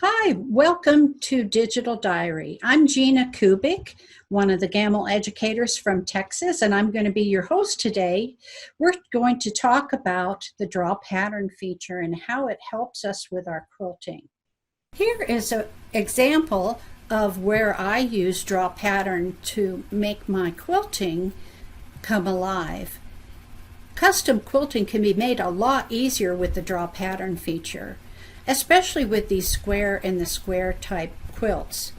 Hi, welcome to Digital Diary. I'm Gina Kubik, one of the GAML educators from Texas, and I'm going to be your host today. We're going to talk about the draw pattern feature and how it helps us with our quilting. Here is an example of where I use draw pattern to make my quilting come alive. Custom quilting can be made a lot easier with the draw pattern feature, especially with these square and the square type quilts.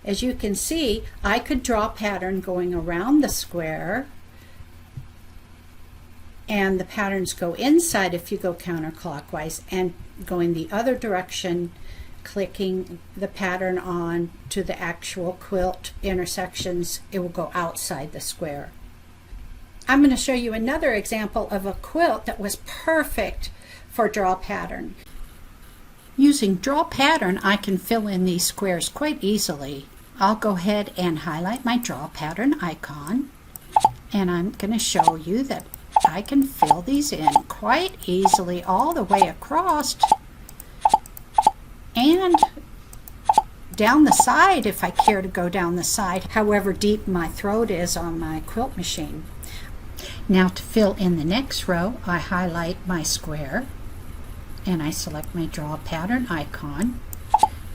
As you can see, I could draw pattern going around the square, and the patterns go inside if you go counterclockwise, and going the other direction, clicking the pattern on to the actual quilt intersections, it will go outside the square. I'm going to show you another example of a quilt that was perfect for draw pattern. Using draw pattern, I can fill in these squares quite easily. I'll go ahead and highlight my draw pattern icon, and I'm going to show you that I can fill these in quite easily all the way across and down the side if I care to go down the side, however deep my throat is on my quilt machine. Now to fill in the next row, I highlight my square and I select my draw pattern icon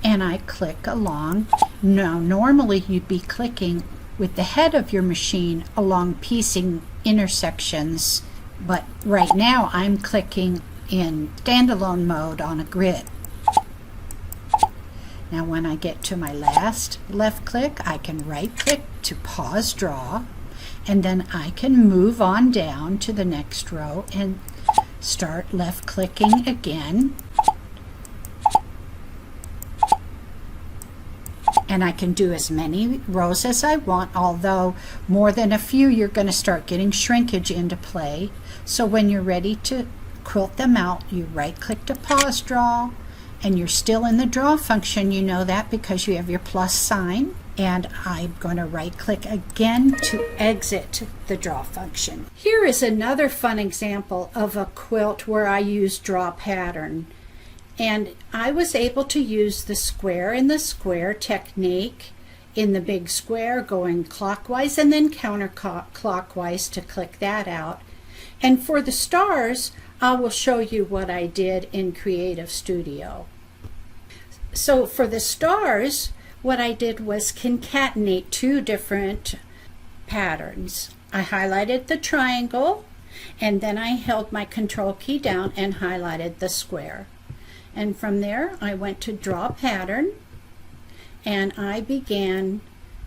and I click along. Now normally you'd be clicking with the head of your machine along piecing intersections, but right now I'm clicking in standalone mode on a grid. Now when I get to my last left click, I can right click to pause draw, and then I can move on down to the next row and start left clicking again, and I can do as many rows as I want, although more than a few you're going to start getting shrinkage into play. So when you're ready to quilt them out, you right click to pause draw, and you're still in the draw function. You know that because you have your plus sign, and I'm going to right click again to exit the draw function. Here is another fun example of a quilt where I use draw pattern, and I was able to use the square in the square technique in the big square going clockwise and then counterclockwise to click that out. And for the stars, I will show you what I did in CreativeStudio. So for the stars, what I did was concatenate two different patterns. I highlighted the triangle, and then I held my control key down and highlighted the square. And from there I went to draw pattern, and I began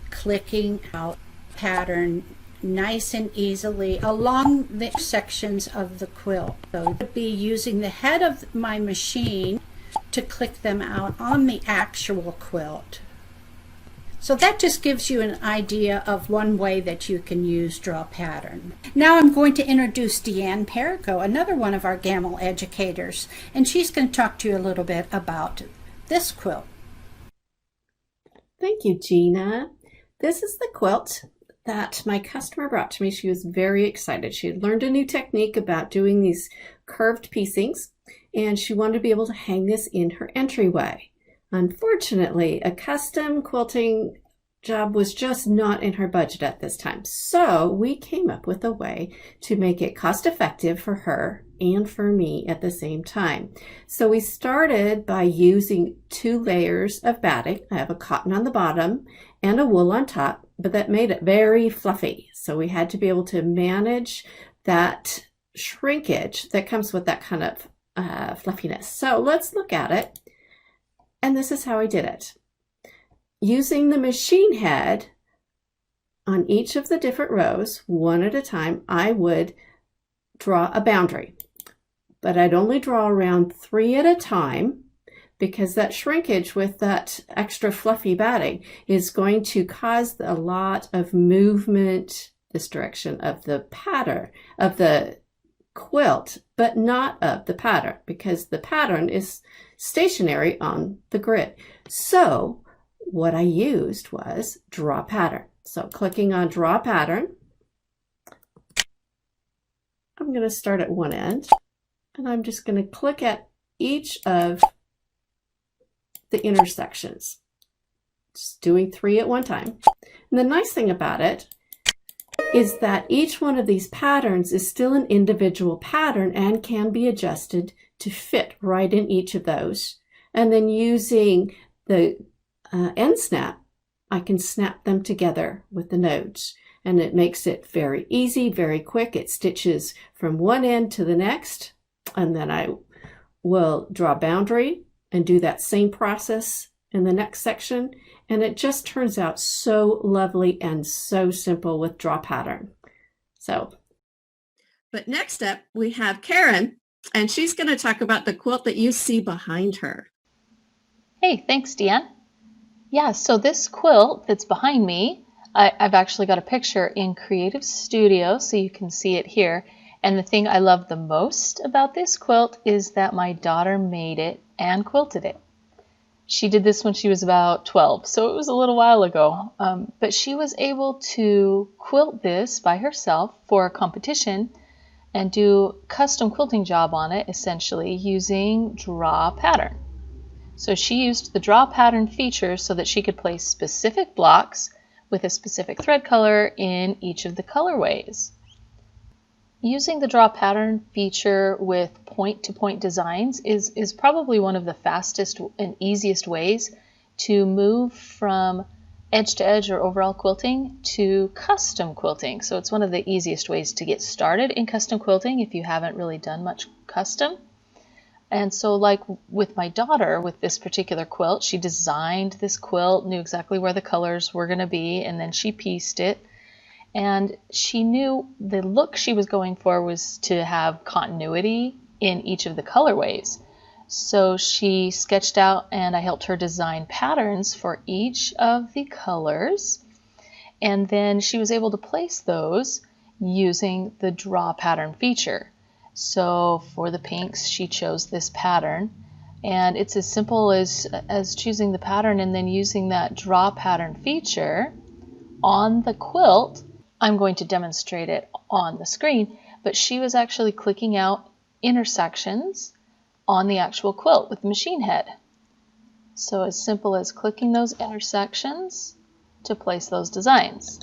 clicking out pattern nice and easily along the sections of the quilt. So I would be using the head of my machine to click them out on the actual quilt. So that just gives you an idea of one way that you can use draw pattern. Now I'm going to introduce Deanne Perico, another one of our GAML educators, and she's going to talk to you a little bit about this quilt. Thank you, Gina. This is the quilt that my customer brought to me. She was very excited. She had learned a new technique about doing these curved piecings, and she wanted to be able to hang this in her entryway. Unfortunately, a custom quilting job was just not in her budget at this time. So we came up with a way to make it cost effective for her and for me at the same time. So we started by using 2 layers of batting. I have a cotton on the bottom and a wool on top, but that made it very fluffy. So we had to be able to manage that shrinkage that comes with that kind of fluffiness. So let's look at it. And this is how I did it. Using the machine head on each of the different rows, one at a time, I would draw a boundary. But I'd only draw around 3 at a time, because that shrinkage with that extra fluffy batting is going to cause a lot of movement this direction of the pattern of the quilt, but not of the pattern, because the pattern is stationary on the grid. So what I used was draw pattern. So clicking on draw pattern, I'm going to start at one end, and I'm just going to click at each of the intersections. Just doing 3 at one time. And the nice thing about it is that each one of these patterns is still an individual pattern and can be adjusted to fit right in each of those. And then using the end snap, I can snap them together with the nodes. And it makes it very easy, very quick. It stitches from one end to the next. And then I will draw a boundary and do that same process in the next section. And it just turns out so lovely and so simple with draw pattern. But next up, we have Karen, and she's going to talk about the quilt that you see behind her. Hey, thanks, Deanne. Yeah, so this quilt that's behind me, I've actually got a picture in CreativeStudio, so you can see it here. And the thing I love the most about this quilt is that my daughter made it and quilted it. She did this when she was about 12, so it was a little while ago. But she was able to quilt this by herself for a competition and do a custom quilting job on it, essentially using draw pattern. So she used the draw pattern feature so that she could place specific blocks with a specific thread color in each of the colorways. Using the draw pattern feature with point-to-point designs is probably one of the fastest and easiest ways to move from edge-to-edge or overall quilting to custom quilting. So it's one of the easiest ways to get started in custom quilting if you haven't really done much custom. And so like with my daughter, with this particular quilt, she designed this quilt, knew exactly where the colors were going to be, and then she pieced it. And she knew the look she was going for was to have continuity in each of the colorways. So she sketched out, and I helped her design patterns for each of the colors. And then she was able to place those using the draw pattern feature. So for the pinks, she chose this pattern. And it's as simple as choosing the pattern and then using that draw pattern feature on the quilt. I'm going to demonstrate it on the screen, but she was actually clicking out intersections on the actual quilt with the machine head. So as simple as clicking those intersections to place those designs.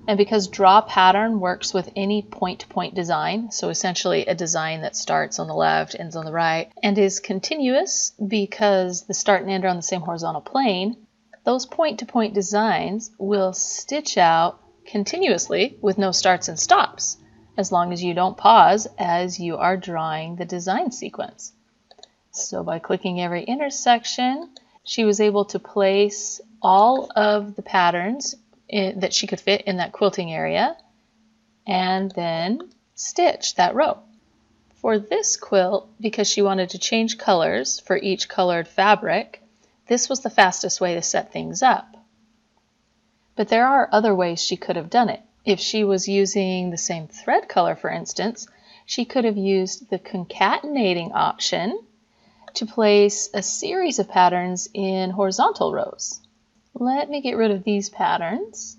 And because draw pattern works with any point-to-point design, so essentially a design that starts on the left, ends on the right, and is continuous because the start and end are on the same horizontal plane, those point-to-point designs will stitch out continuously with no starts and stops, as long as you don't pause as you are drawing the design sequence. So by clicking every intersection, she was able to place all of the patterns that she could fit in that quilting area and then stitch that row. For this quilt, because she wanted to change colors for each colored fabric, this was the fastest way to set things up. But there are other ways she could have done it. If she was using the same thread color, for instance, she could have used the concatenating option to place a series of patterns in horizontal rows. Let me get rid of these patterns.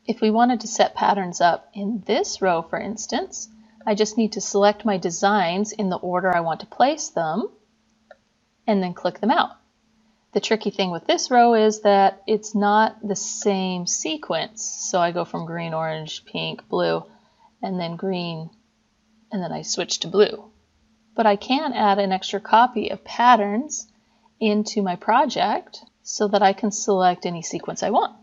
If we wanted to set patterns up in this row, for instance, I just need to select my designs in the order I want to place them and then click them out. The tricky thing with this row is that it's not the same sequence. So I go from green, orange, pink, blue, and then green, and then I switch to blue. But I can add an extra copy of patterns into my project so that I can select any sequence I want.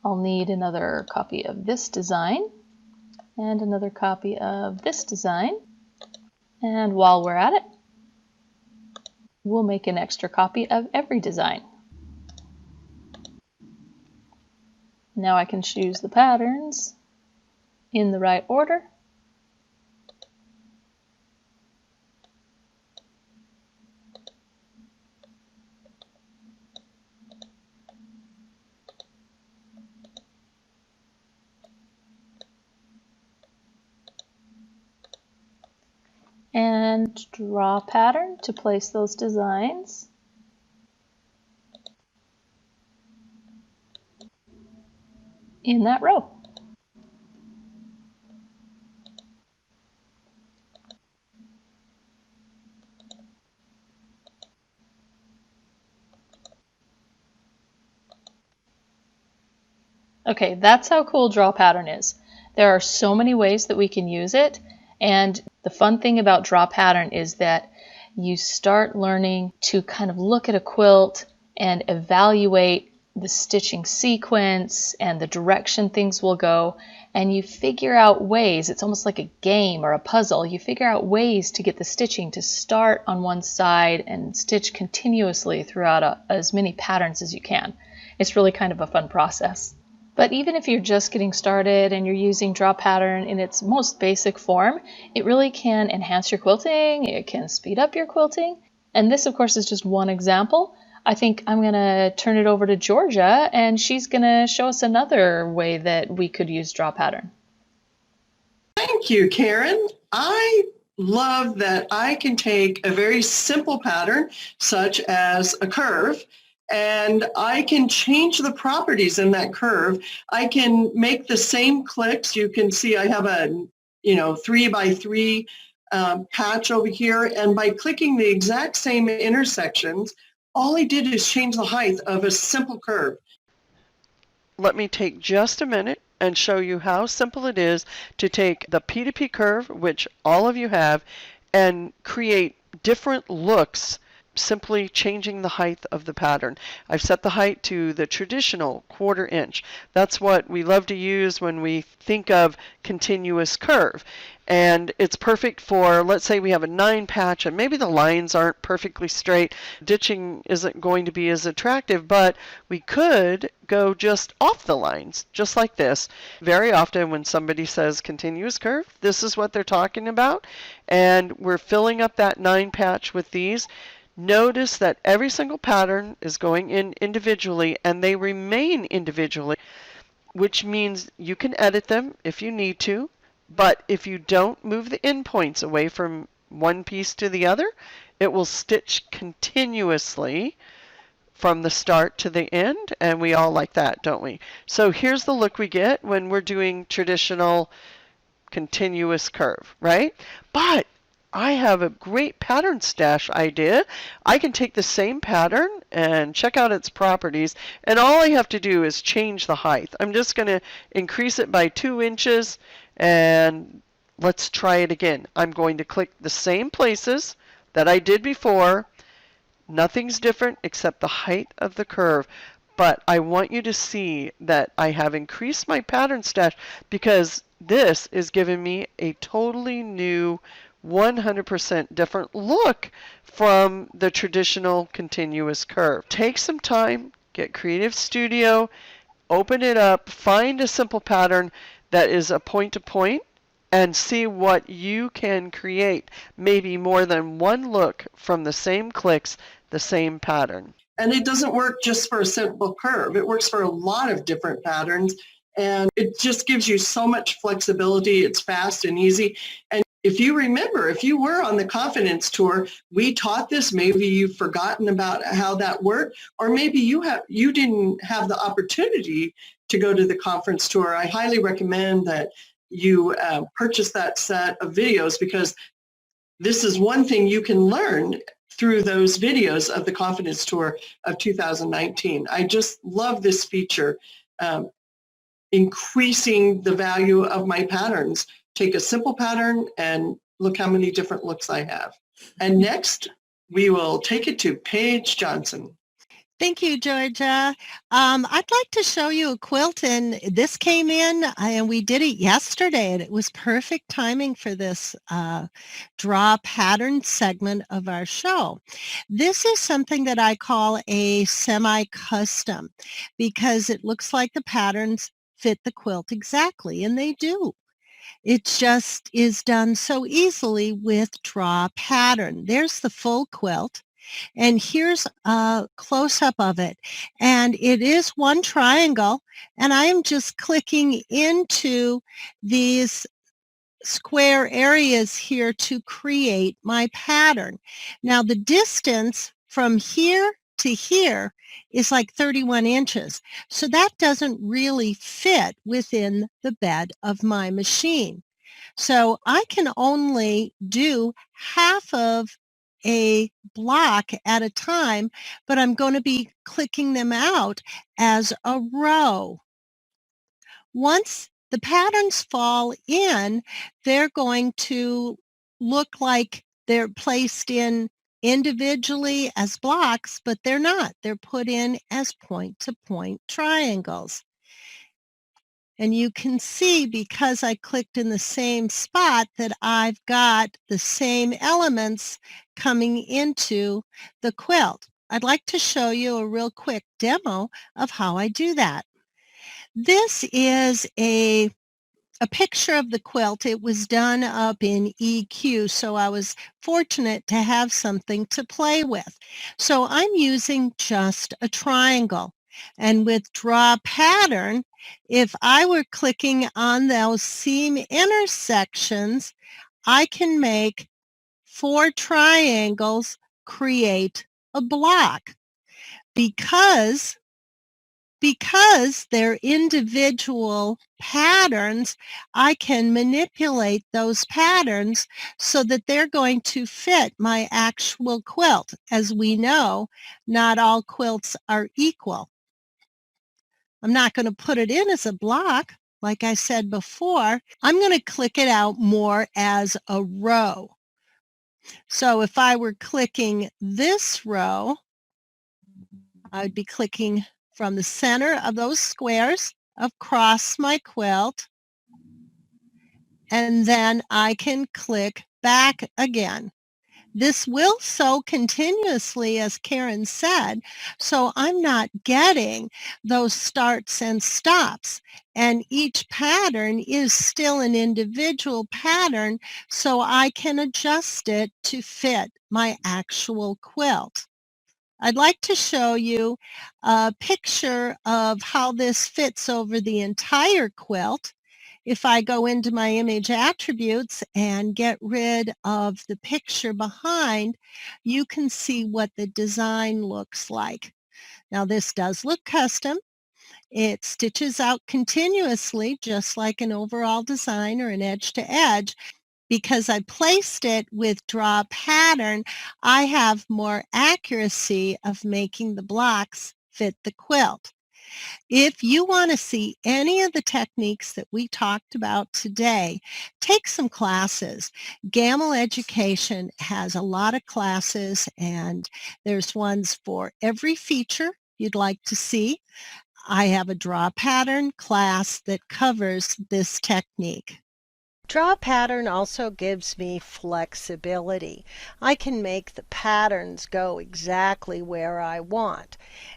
I'll need another copy of this design and another copy of this design. And while we're at it, we'll make an extra copy of every design. Now I can choose the patterns in the right order. And draw pattern to place those designs. In that row. Okay, that's how cool draw pattern is. There are so many ways that we can use it, and the fun thing about draw pattern is that you start learning to kind of look at a quilt and evaluate the stitching sequence and the direction things will go, and you figure out ways. It's almost like a game or a puzzle. You figure out ways to get the stitching to start on one side and stitch continuously throughout as many patterns as you can. It's really kind of a fun process. But even if you're just getting started and you're using draw pattern in its most basic form, it really can enhance your quilting, it can speed up your quilting. And this, of course, is just one example. I think I'm going to turn it over to Georgia, and she's going to show us another way that we could use draw pattern. Thank you, Karen. I love that I can take a very simple pattern, such as a curve, and I can change the properties in that curve. I can make the same clicks. You can see I have a 3x3 patch over here, and by clicking the exact same intersections, all I did is change the height of a simple curve. Let me take just a minute and show you how simple it is to take the P2P curve, which all of you have, and create different looks simply changing the height of the pattern. I've set the height to the traditional 1/4 inch. That's what we love to use when we think of continuous curve. And it's perfect for, let's say we have a 9 patch and maybe the lines aren't perfectly straight. Ditching isn't going to be as attractive, but we could go just off the lines, just like this. Very often when somebody says continuous curve, this is what they're talking about. And we're filling up that 9 patch with these. Notice that every single pattern is going in individually and they remain individually, which means you can edit them if you need to, but if you don't move the endpoints away from one piece to the other, it will stitch continuously from the start to the end, and we all like that, don't we? So here's the look we get when we're doing traditional continuous curve, right? But I have a great pattern stash idea. I can take the same pattern and check out its properties, and all I have to do is change the height. I'm just going to increase it by 2 inches, and let's try it again. I'm going to click the same places that I did before. Nothing's different except the height of the curve. But I want you to see that I have increased my pattern stash because this is giving me a totally new 100% different look from the traditional continuous curve. Take some time, get CreativeStudio, open it up, find a simple pattern that is a point-to-point, and see what you can create. Maybe more than one look from the same clicks, the same pattern. And it doesn't work just for a simple curve. It works for a lot of different patterns, and it just gives you so much flexibility. It's fast and easy. And if you remember, if you were on the Confidence Tour, we taught this. Maybe you've forgotten about how that worked, or maybe you didn't have the opportunity to go to the conference tour. I highly recommend that you purchase that set of videos, because this is one thing you can learn through those videos of the Confidence Tour of 2019. I just love this feature, increasing the value of my patterns. Take a simple pattern and look how many different looks I have. And next, we will take it to Paige Johnson. Thank you, Georgia. I'd like to show you a quilt, and this came in, and we did it yesterday, and it was perfect timing for this draw pattern segment of our show. This is something that I call a semi-custom because it looks like the patterns fit the quilt exactly, and they do. It just is done so easily with draw pattern. There's the full quilt. And here's a close-up of it. And it is one triangle. And I am just clicking into these square areas here to create my pattern. Now the distance from here to here is like 31 inches. So that doesn't really fit within the bed of my machine. So I can only do half of a block at a time, but I'm going to be clicking them out as a row. Once the patterns fall in, they're going to look like they're placed in individually as blocks, but they're not. They're put in as point-to-point triangles. And you can see, because I clicked in the same spot, that I've got the same elements coming into the quilt. I'd like to show you a real quick demo of how I do that. This is a picture of the quilt. It was done up in EQ, so I was fortunate to have something to play with. So I'm using just a triangle. And with Draw Pattern, if I were clicking on those seam intersections, I can make 4 triangles create a block. Because they're individual patterns, I can manipulate those patterns so that they're going to fit my actual quilt. As we know, not all quilts are equal. I'm not going to put it in as a block. Like I said before, I'm going to click it out more as a row. So if I were clicking this row, I would be clicking from the center of those squares across my quilt, and then I can click back again. This will sew continuously, as Karen said, so I'm not getting those starts and stops. And each pattern is still an individual pattern, so I can adjust it to fit my actual quilt. I'd like to show you a picture of how this fits over the entire quilt. If I go into my image attributes and get rid of the picture behind, you can see what the design looks like. Now this does look custom. It stitches out continuously, just like an overall design or an edge to edge. Because I placed it with Draw Pattern, I have more accuracy of making the blocks fit the quilt. If you want to see any of the techniques that we talked about today, take some classes. Gamble Education has a lot of classes, and there's ones for every feature you'd like to see. I have a Draw Pattern class that covers this technique. Draw Pattern also gives me flexibility. I can make the patterns go exactly where I want.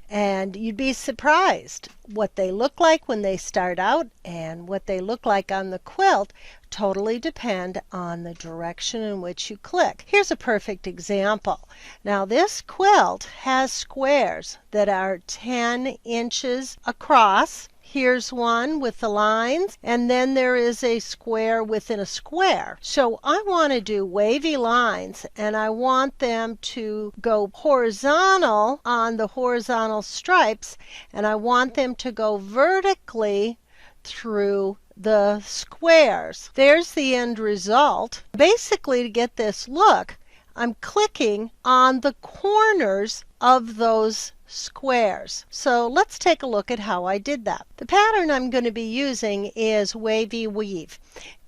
And you'd be surprised what they look like when they start out and what they look like on the quilt totally depend on the direction in which you click. Here's a perfect example. Now this quilt has squares that are 10 inches across. Here's one with the lines, and then there is a square within a square. So I want to do wavy lines, and I want them to go horizontal on the horizontal stripes, and I want them to go vertically through the squares. There's the end result. Basically, to get this look, I'm clicking on the corners of those squares. So let's take a look at how I did that. The pattern I'm going to be using is Wavy Weave,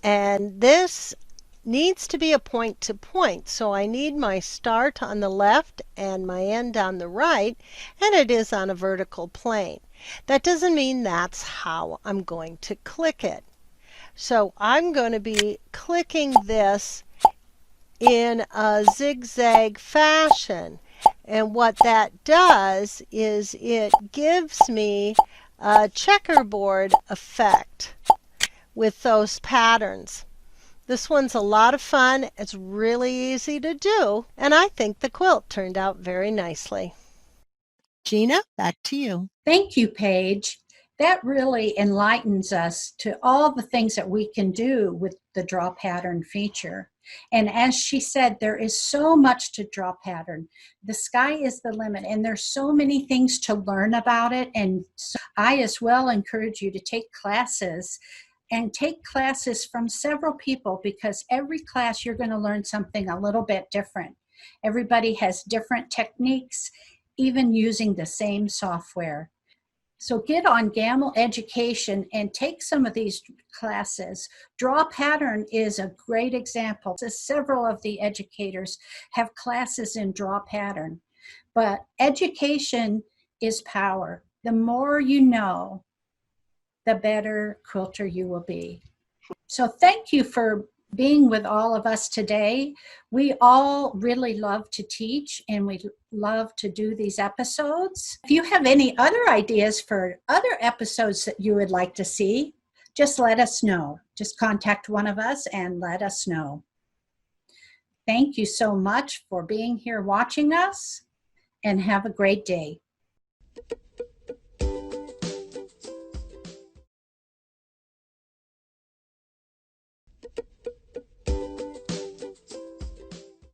and this needs to be a point to point. So I need my start on the left and my end on the right, and it is on a vertical plane. That doesn't mean that's how I'm going to click it. So I'm going to be clicking this in a zigzag fashion. And what that does is it gives me a checkerboard effect with those patterns. This one's a lot of fun. It's really easy to do. And I think the quilt turned out very nicely. Gina, back to you. Thank you, Paige. That really enlightens us to all the things that we can do with the Draw Pattern feature. And as she said, there is so much to Draw Pattern. The sky is the limit, and there's so many things to learn about it. And so I as well encourage you to take classes, and take classes from several people, because every class you're going to learn something a little bit different. Everybody has different techniques, even using the same software. So get on Gamble Education and take some of these classes. Draw Pattern is a great example. Several of the educators have classes in Draw Pattern. But education is power. The more you know, the better quilter you will be. So thank you for being with all of us today. We all really love to teach and we love to do these episodes. If you have any other ideas for other episodes that you would like to see, just let us know. Just contact one of us and let us know. Thank you so much for being here watching us, and have a great day.